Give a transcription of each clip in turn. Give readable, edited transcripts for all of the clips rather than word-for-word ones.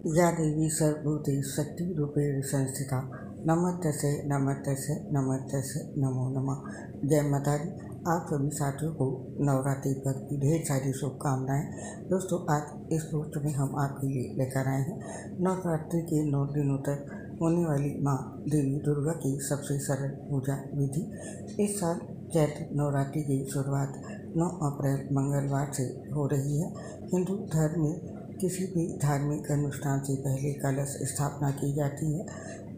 या देवी सर्वभूतेषु शक्तिरूपेण संस्थिता नमस्तस्यै नमस्तस्यै नमस्तस्यै नमो नमः। जय माता दी। आप सभी साथियों को नवरात्रि पर की ढेर सारी शुभकामनाएं। दोस्तों, आज इस पोस्ट में हम आपके लिए लेकर आए हैं नवरात्रि के 9 दिनों तक होने वाली माँ देवी दुर्गा की सबसे सरल पूजा विधि। इस साल चैत्र नवरात्रि की शुरुआत 9 अप्रैल मंगलवार से हो रही है। हिंदू धर्म में किसी भी धार्मिक अनुष्ठान से पहले कलश स्थापना की जाती है।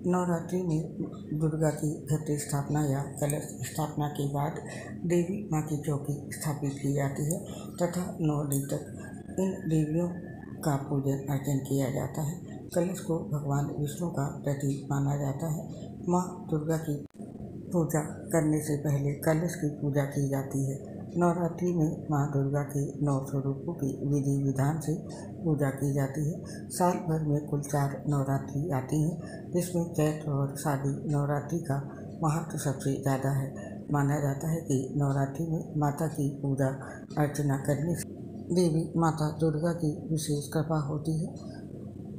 नवरात्रि में दुर्गा की घट स्थापना या कलश स्थापना के बाद देवी माँ की चौकी स्थापित की जाती है तथा 9 दिन तक इन देवियों का पूजन अर्चन किया जाता है। कलश को भगवान विष्णु का प्रतीक माना जाता है। माँ दुर्गा की पूजा करने से पहले कलश की पूजा की जाती है। नवरात्रि में माँ दुर्गा के 9 स्वरूपों की विधि विधान से पूजा की जाती है। साल भर में कुल 4 नवरात्रि आती हैं, जिसमें चैत्र और शादी नवरात्रि का महत्व सबसे ज़्यादा है। माना जाता है कि नवरात्रि में माता की पूजा अर्चना करने से देवी माता दुर्गा की विशेष कृपा होती है।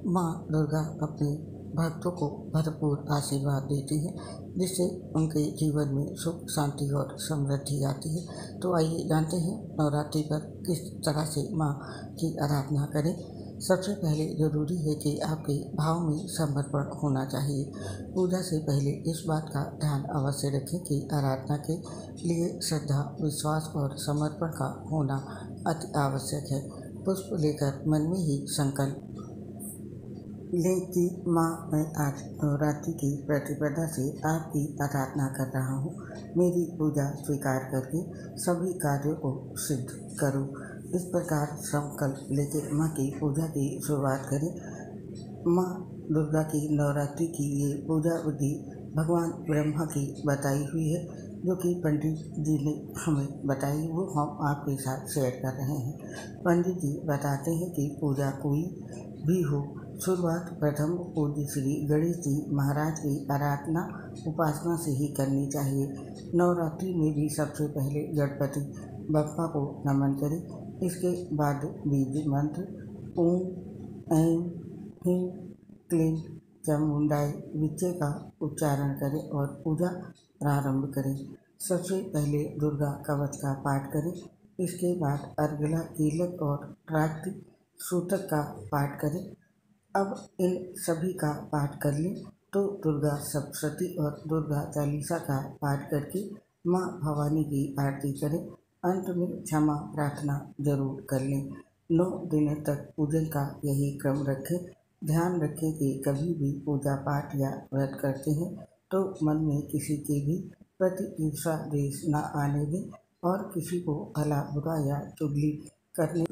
माँ दुर्गा अपने भक्तों को भरपूर आशीर्वाद देती है, जिससे उनके जीवन में सुख शांति और समृद्धि आती है। तो आइए जानते हैं नवरात्रि पर किस तरह से माँ की आराधना करें। सबसे पहले ज़रूरी है कि आपके भाव में समर्पण होना चाहिए। पूजा से पहले इस बात का ध्यान अवश्य रखें कि आराधना के लिए श्रद्धा, विश्वास और समर्पण का होना अति आवश्यक है। पुष्प लेकर मन में ही संकल्प लें कि माँ, मैं आज नवरात्रि की प्रतिपदा से आपकी आराधना कर रहा हूँ। मेरी पूजा स्वीकार करके सभी कार्यों को सिद्ध करो। इस प्रकार संकल्प लेकर माँ की पूजा की शुरुआत करें। माँ दुर्गा की नवरात्रि की ये पूजा विधि भगवान ब्रह्मा की बताई हुई है, जो कि पंडित जी ने हमें बताई, वो हम आपके साथ शेयर कर रहे हैं। पंडित जी बताते हैं कि पूजा कोई भी हो, शुरुआत प्रथम पूज्य श्री गणेश जी महाराज की आराधना उपासना से ही करनी चाहिए। नवरात्रि में भी सबसे पहले गणपति बप्पा को नमन करें। इसके बाद बीज मंत्र ओम ऐं ह्रीं क्लीं चामुंडाय विद्ये का उच्चारण करें और पूजा प्रारंभ करें। सबसे पहले दुर्गा कवच का पाठ करें। इसके बाद अर्गला, कीलक और रात्रि सूतक का पाठ करें। अब इन सभी का पाठ कर लें तो दुर्गा सप्तशती और दुर्गा चालीसा का पाठ करके माँ भवानी की आरती करें। अंत में क्षमा प्रार्थना जरूर कर लें। 9 दिनों तक पूजन का यही क्रम रखें। ध्यान रखें कि कभी भी पूजा पाठ या व्रत करते हैं तो मन में किसी के भी प्रति ईर्ष्या द्वेष न आने दें और किसी को भला बुरा या चुगली करने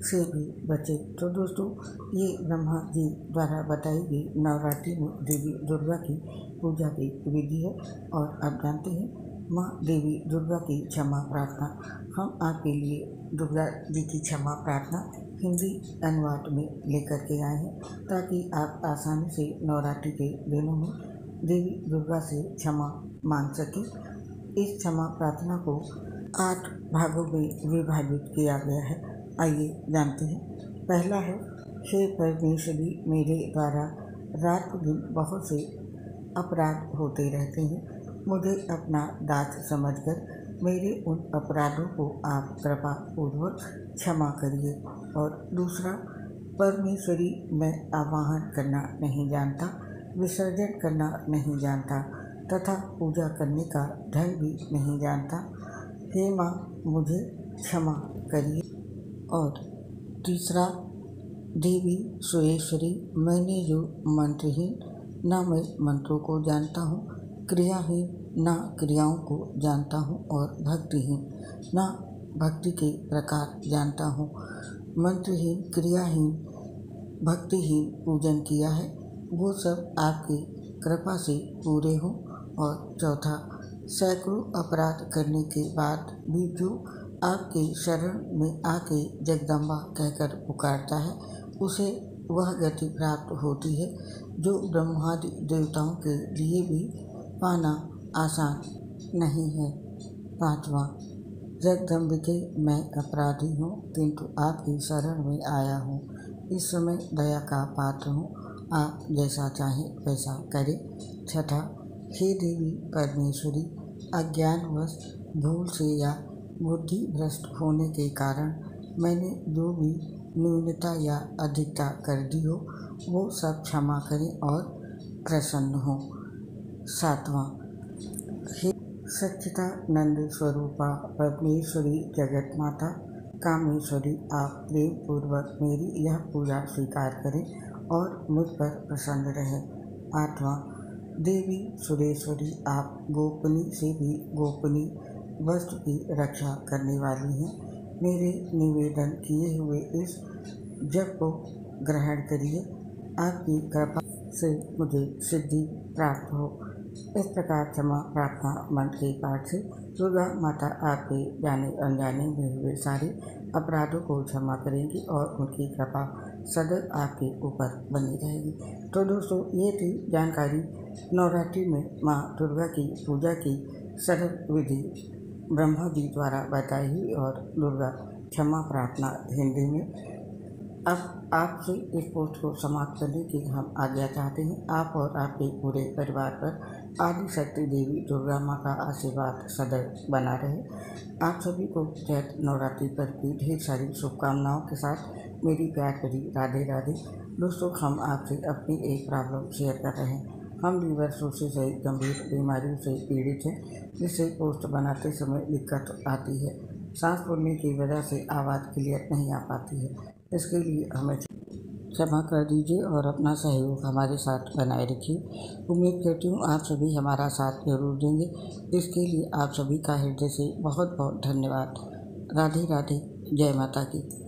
से भी बचे। तो दोस्तों, ये ब्रह्मा जी द्वारा बताई गई नवरात्रि में देवी दुर्गा की पूजा की विधि है। और अब जानते हैं माँ देवी दुर्गा की क्षमा प्रार्थना। हम आपके लिए दुर्गा जी की क्षमा प्रार्थना हिंदी अनुवाद में लेकर के आए हैं, ताकि आप आसानी से नवरात्रि के दिनों में देवी दुर्गा से क्षमा मांग सकें। इस क्षमा प्रार्थना को 8 भागों में विभाजित किया गया है। आइए जानते हैं। पहला है, हे परमेश्वरी, मेरे द्वारा रात दिन बहुत से अपराध होते रहते हैं। मुझे अपना दास समझकर मेरे उन अपराधों को आप कृपा पूर्वक क्षमा करिए। और दूसरा, परमेश्वरी, मैं आवाहन करना नहीं जानता, विसर्जन करना नहीं जानता तथा पूजा करने का ढंग भी नहीं जानता। हे माँ, मुझे क्षमा करिए। और तीसरा, देवी सुरेश्वरी, मैंने जो मंत्रहीन, न मैं मंत्रों को जानता हूँ, क्रियाहीन न क्रियाओं को जानता हूँ और भक्तिहीन न भक्ति के प्रकार जानता हूँ, मंत्रहीन, क्रियाहीन, भक्तिहीन पूजन किया है, वो सब आपकी कृपा से पूरे हों। और चौथा, सैकड़ों अपराध करने के बाद भी जो आपके शरण में आके जगदम्बा कहकर पुकारता है, उसे वह गति प्राप्त होती है जो ब्रह्मादि देवताओं के लिए भी पाना आसान नहीं है। 5वां, जगदम्बिके, मैं अपराधी हूँ किंतु आपकी शरण में आया हूँ। इस समय दया का पात्र हूँ, आप जैसा चाहें वैसा करें। छठा, हे देवी परमेश्वरी, अज्ञानवश भूल से या बुद्धि भ्रष्ट होने के कारण मैंने जो भी न्यूनता या अधिकता कर दी हो वो सब क्षमा करें और प्रसन्न हो। सातवां, हे सच्चिदानंद स्वरूपा परमेश्वरी जगत माता कामेश्वरी, आप प्रेम पूर्वक मेरी यह पूजा स्वीकार करें और मुझ पर प्रसन्न रहें। आठवां, देवी सुरेश्वरी, आप गोपनीय से भी गोपनीय वस्तु की रक्षा करने वाली हैं। मेरे निवेदन किए हुए इस जप को ग्रहण करिए, आपकी कृपा से मुझे सिद्धि प्राप्त हो। इस प्रकार क्षमा प्रार्थना मंत्र के पाठ से दुर्गा माता आपके जाने अनजाने में हुए सारे अपराधों को क्षमा करेंगी और उनकी कृपा सदैव आपके ऊपर बनी रहेगी। तो दोस्तों, ये थी जानकारी नवरात्रि में माँ दुर्गा की पूजा की सरल विधि ब्रह्मा जी द्वारा बताई हुई और दुर्गा क्षमा प्रार्थना हिंदी में। अब आपसे इस पोस्ट को समाप्त करने की हम आज्ञा चाहते हैं। आप और आपके पूरे परिवार पर आदि शक्ति देवी दुर्गा माँ का आशीर्वाद सदैव बना रहे। आप सभी को चैत्र नवरात्रि पर की ढेर सारी शुभकामनाओं के साथ मेरी प्यार भरी राधे राधे। दोस्तों, हम आपसे अपनी एक प्रॉब्लम शेयर कर रहे हैं। हम लीवर सोर्सेज से गंभीर बीमारियों से पीड़ित हैं, जिससे पोस्ट बनाते समय दिक्कत आती है। सांस फूलने की वजह से आवाज़ क्लियर नहीं आ पाती है। इसके लिए हमें क्षमा कर दीजिए और अपना सहयोग हमारे साथ बनाए रखिए। उम्मीद करती हूँ आप सभी हमारा साथ जरूर देंगे। इसके लिए आप सभी का हृदय से बहुत बहुत धन्यवाद। राधे राधे, जय माता की।